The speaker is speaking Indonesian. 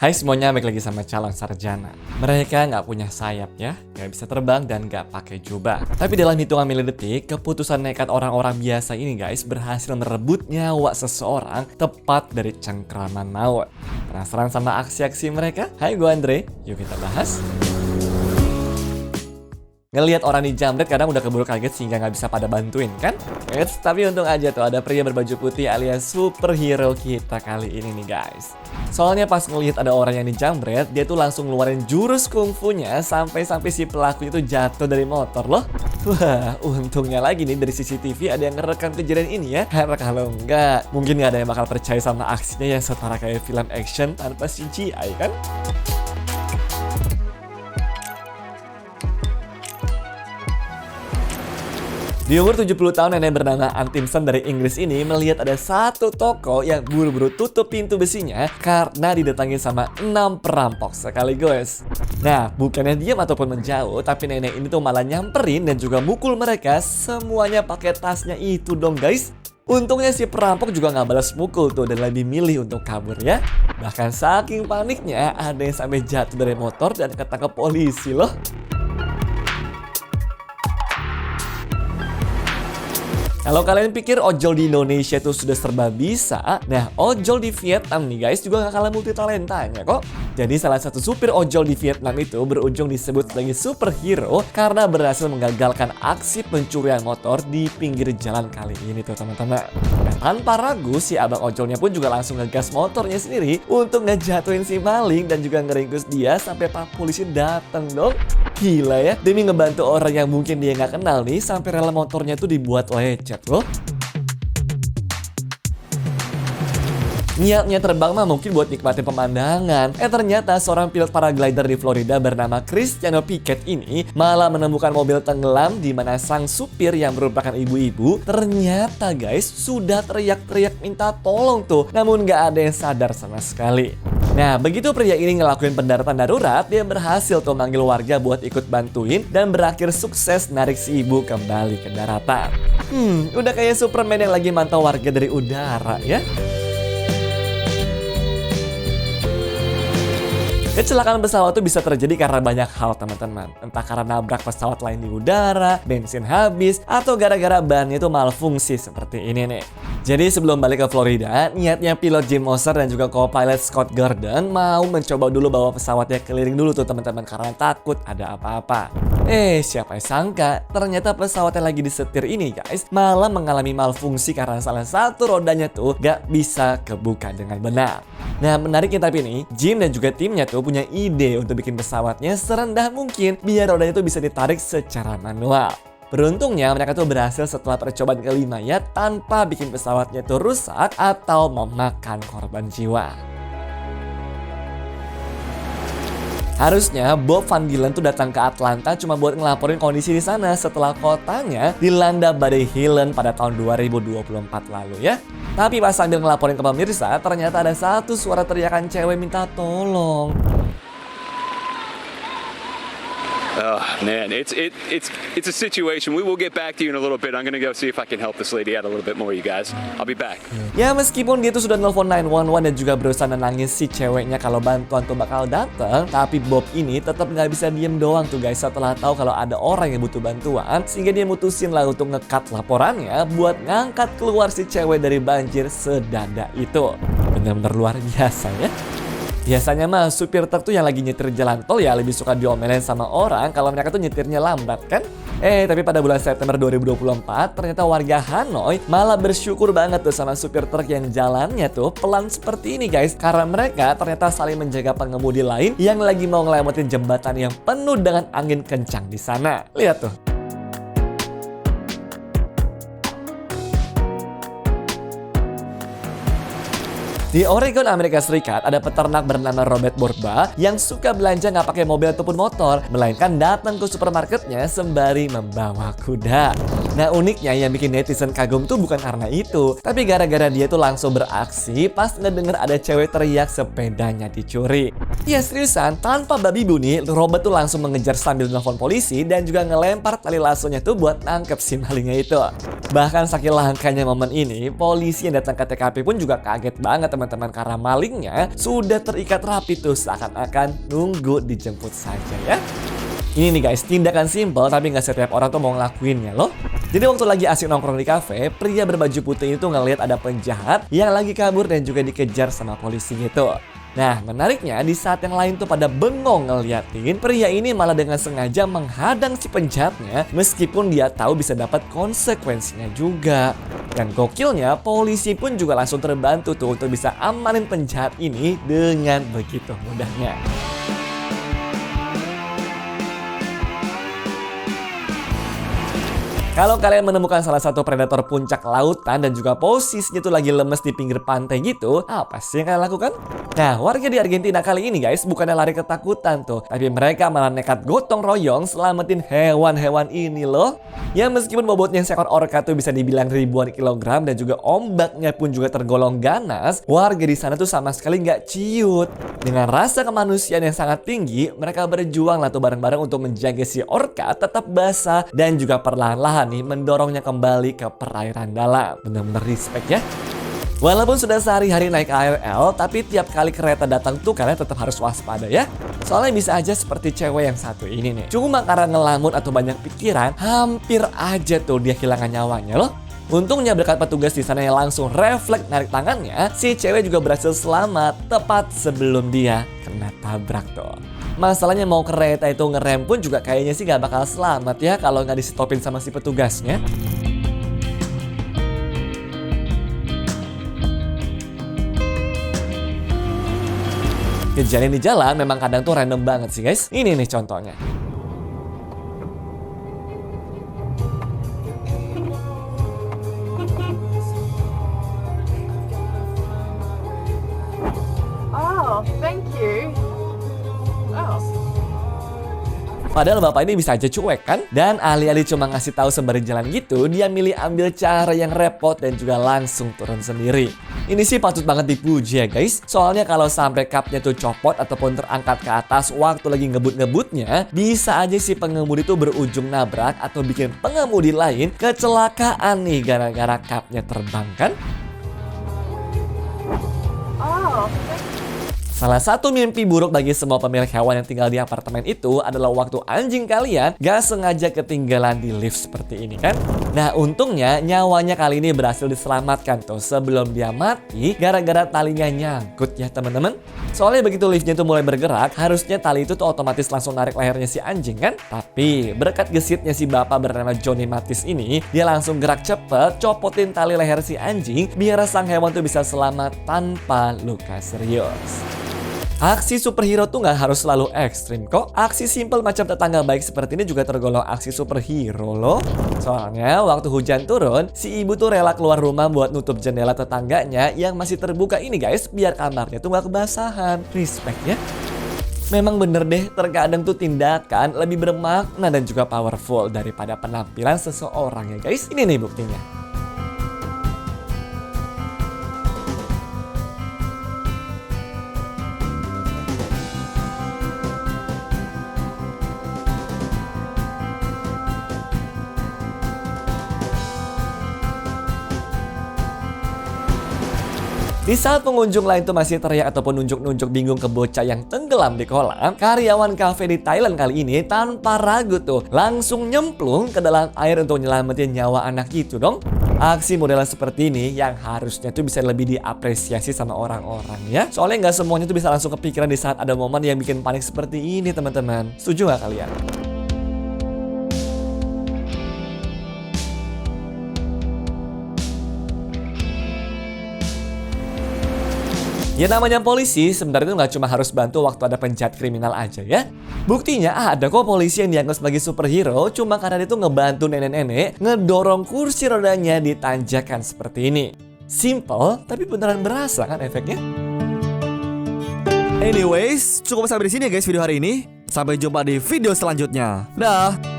Hai semuanya, balik lagi sama calon sarjana. Mereka nggak punya sayap ya, nggak bisa terbang dan nggak pakai jubah. Tapi dalam hitungan milidetik, keputusan nekat orang-orang biasa ini guys berhasil merebut nyawa seseorang tepat dari cengkraman maut. Penasaran sama aksi-aksi mereka? Hai, gue Andre, yuk kita bahas. Ngelihat orang dijamret kadang udah keburu kaget sehingga nggak bisa pada bantuin kan? Tapi untung aja tuh ada pria berbaju putih alias superhero kita kali ini nih guys. Soalnya pas ngelihat ada orang yang dijamret, dia tuh langsung ngeluarin jurus kungfunya sampai si pelaku itu jatuh dari motor loh. Wah, untungnya lagi nih dari CCTV ada yang ngerekam kejadian ini ya. Karena kalau enggak, mungkin nggak ada yang bakal percaya sama aksinya yang setara kayak film action tanpa CGI kan? Di umur 70 tahun, nenek bernama Ann Timpson dari Inggris ini melihat ada satu toko yang buru-buru tutup pintu besinya karena didatangi sama 6 perampok sekaligus. Nah, bukannya diam ataupun menjauh, tapi nenek ini tuh malah nyamperin dan juga mukul mereka semuanya pakai tasnya itu dong guys. Untungnya si perampok juga nggak balas mukul tuh dan lebih milih untuk kabur ya. Bahkan saking paniknya ada yang sampai jatuh dari motor dan ketangkep polisi loh. Kalau kalian pikir ojol di Indonesia itu sudah serba bisa, nah ojol di Vietnam nih guys juga gak kalah multitalentanya kok. Jadi salah satu supir ojol di Vietnam itu berujung disebut sebagai superhero karena berhasil menggagalkan aksi pencurian motor di pinggir jalan kali ini tuh teman-teman. Nah, tanpa ragu si abang ojolnya pun juga langsung ngegas motornya sendiri untuk ngejatuhin si maling dan juga ngeringkus dia sampai pak polisi datang dong. Gila ya, demi ngebantu orang yang mungkin dia nggak kenal nih sampai rel motornya tuh dibuat lecet loh. Niatnya terbang mah mungkin buat nikmatin pemandangan. Ternyata seorang pilot paraglider di Florida bernama Cristiano Piquet ini malah menemukan mobil tenggelam di mana sang supir yang merupakan ibu-ibu ternyata guys sudah teriak-teriak minta tolong tuh, namun nggak ada yang sadar sama sekali. Nah, begitu pria ini ngelakuin pendaratan darurat, dia berhasil tuh manggil warga buat ikut bantuin dan berakhir sukses narik si ibu kembali ke daratan. Udah kayak Superman yang lagi mantau warga dari udara ya. Kecelakaan pesawat itu bisa terjadi karena banyak hal teman-teman. Entah karena nabrak pesawat lain di udara, bensin habis, atau gara-gara bannya itu malfungsi seperti ini nih. Jadi sebelum balik ke Florida, niatnya pilot Jim Moser dan juga co-pilot Scott Gordon mau mencoba dulu bawa pesawatnya keliling dulu tuh teman-teman karena takut ada apa-apa. Siapa yang sangka ternyata pesawat yang lagi disetir ini guys malah mengalami malfungsi karena salah satu rodanya tuh gak bisa kebuka dengan benar. Nah, menariknya tapi nih, Jim dan juga timnya tuh punya ide untuk bikin pesawatnya serendah mungkin biar rodanya tuh bisa ditarik secara manual. Beruntungnya mereka tuh berhasil setelah percobaan kelima ya tanpa bikin pesawatnya tuh rusak atau memakan korban jiwa. Harusnya Bob Van Gillen tuh datang ke Atlanta cuma buat ngelaporin kondisi di sana setelah kotanya dilanda badai Helen pada tahun 2024 lalu ya. Tapi pas sambil ngelaporin ke pemirsa, ternyata ada satu suara teriakan cewek minta tolong. Oh man, it's a situation. We will get back to you in a little bit. I'm gonna go see if I can help this lady out a little bit more, you guys. I'll be back. Ya meskipun dia tuh sudah nelfon 911 dan juga berusaha nenangin si ceweknya kalau bantuan tuh bakal datang, tapi Bob ini tetap nggak bisa diem doang tuh guys setelah tahu kalau ada orang yang butuh bantuan, sehingga dia mutusin lah untuk nge-cut laporannya buat ngangkat keluar si cewek dari banjir sedada itu. Bener-bener luar biasa ya. Biasanya mah supir truk tuh yang lagi nyetir jalan tol ya lebih suka diomelin sama orang kalau mereka tuh nyetirnya lambat kan? Tapi pada bulan September 2024 ternyata warga Hanoi malah bersyukur banget tuh sama supir truk yang jalannya tuh pelan seperti ini guys. Karena mereka ternyata saling menjaga pengemudi lain yang lagi mau ngelewatin jembatan yang penuh dengan angin kencang di sana. Lihat tuh. Di Oregon, Amerika Serikat, ada peternak bernama Robert Borba yang suka belanja nggak pakai mobil ataupun motor, melainkan datang ke supermarketnya sembari membawa kuda. Nah, uniknya yang bikin netizen kagum tuh bukan karena itu, tapi gara-gara dia tuh langsung beraksi pas ngedenger ada cewek teriak sepedanya dicuri. Ya seriusan, tanpa babi bu nih, Robert tuh langsung mengejar sambil nelfon polisi dan juga ngelempar tali lasonya tuh buat nangkep si malingnya itu. Bahkan saking langkanya momen ini, polisi yang datang ke TKP pun juga kaget banget teman-teman karena malingnya sudah terikat rapi tuh seakan-akan nunggu dijemput saja ya. Ini nih guys, tindakan simple tapi nggak setiap orang tuh mau ngelakuinnya loh. Jadi waktu lagi asik nongkrong di kafe, pria berbaju putih itu ngelihat ada penjahat yang lagi kabur dan juga dikejar sama polisi gitu. Nah, menariknya di saat yang lain tuh pada bengong ngeliatin, pria ini malah dengan sengaja menghadang si penjahatnya meskipun dia tahu bisa dapat konsekuensinya juga. Dan gokilnya, polisi pun juga langsung terbantu tuh untuk bisa amanin penjahat ini dengan begitu mudahnya. Kalau kalian menemukan salah satu predator puncak lautan dan juga posisinya tuh lagi lemes di pinggir pantai gitu, apa sih yang kalian lakukan? Nah, warga di Argentina kali ini guys, bukannya lari ketakutan tuh, tapi mereka malah nekat gotong royong selamatin hewan-hewan ini loh. Ya meskipun bobotnya seekor orca tuh bisa dibilang ribuan kilogram dan juga ombaknya pun juga tergolong ganas, warga di sana tuh sama sekali nggak ciut. Dengan rasa kemanusiaan yang sangat tinggi, mereka berjuang lah tuh bareng-bareng untuk menjaga si orca tetap basah dan juga perlahan-lahan nih mendorongnya kembali ke perairan dalam. Bener-bener respect ya. Walaupun sudah sehari-hari naik KRL, tapi tiap kali kereta datang tuh kalian tetap harus waspada ya. Soalnya bisa aja seperti cewek yang satu ini nih. Cuma karena ngelamun atau banyak pikiran, hampir aja tuh dia kehilangan nyawanya loh. Untungnya berkat petugas di sana yang langsung refleks narik tangannya, si cewek juga berhasil selamat tepat sebelum dia kena tabrak tuh. Masalahnya mau kereta itu ngerem pun juga kayaknya sih gak bakal selamat ya kalau nggak disitopin sama si petugasnya. Kejadian di jalan memang kadang tuh random banget sih guys. Ini nih contohnya. Oh, thank you. Oh. Padahal bapak ini bisa aja cuek kan? Dan alih-alih cuma ngasih tahu sembari jalan gitu, dia milih ambil cara yang repot dan juga langsung turun sendiri. Ini sih patut banget dipuji ya guys. Soalnya kalau sampai cupnya tuh copot ataupun terangkat ke atas waktu lagi ngebut-ngebutnya, bisa aja si pengemudi tuh berujung nabrak atau bikin pengemudi lain kecelakaan nih gara-gara cupnya terbang kan? Oh. Salah satu mimpi buruk bagi semua pemilik hewan yang tinggal di apartemen itu adalah waktu anjing kalian gak sengaja ketinggalan di lift seperti ini kan. Nah untungnya nyawanya kali ini berhasil diselamatkan tuh sebelum dia mati gara-gara talinya nyangkut ya teman-teman. Soalnya begitu liftnya tuh mulai bergerak, harusnya tali itu tuh otomatis langsung narik lehernya si anjing kan. Tapi berkat gesitnya si bapak bernama Johnny Matis ini, dia langsung gerak cepet copotin tali leher si anjing biar sang hewan tuh bisa selamat tanpa luka serius. Aksi superhero tuh nggak harus selalu ekstrim kok. Aksi simple macam tetangga baik seperti ini juga tergolong aksi superhero loh. Soalnya waktu hujan turun, si ibu tuh rela keluar rumah buat nutup jendela tetangganya yang masih terbuka ini guys, biar kamarnya tuh nggak kebasahan. Respect ya. Memang bener deh, terkadang tuh tindakan lebih bermakna dan juga powerful daripada penampilan seseorang ya guys. Ini nih buktinya. Di saat pengunjung lain tuh masih teriak ataupun nunjuk-nunjuk bingung ke bocah yang tenggelam di kolam, karyawan kafe di Thailand kali ini tanpa ragu tuh langsung nyemplung ke dalam air untuk nyelamatin nyawa anak itu dong. Aksi model seperti ini yang harusnya tuh bisa lebih diapresiasi sama orang-orang ya. Soalnya nggak semuanya tuh bisa langsung kepikiran di saat ada momen yang bikin panik seperti ini teman-teman. Setuju nggak kalian? Ya namanya polisi sebenarnya itu nggak cuma harus bantu waktu ada penjahat kriminal aja ya. Buktinya ada kok polisi yang dianggap sebagai superhero cuma karena dia tuh ngebantu nenek-nenek ngedorong kursi rodanya di tanjakan seperti ini. Simple tapi beneran berasa kan efeknya. Anyways, cukup sampai di sini ya guys video hari ini. Sampai jumpa di video selanjutnya. Dah.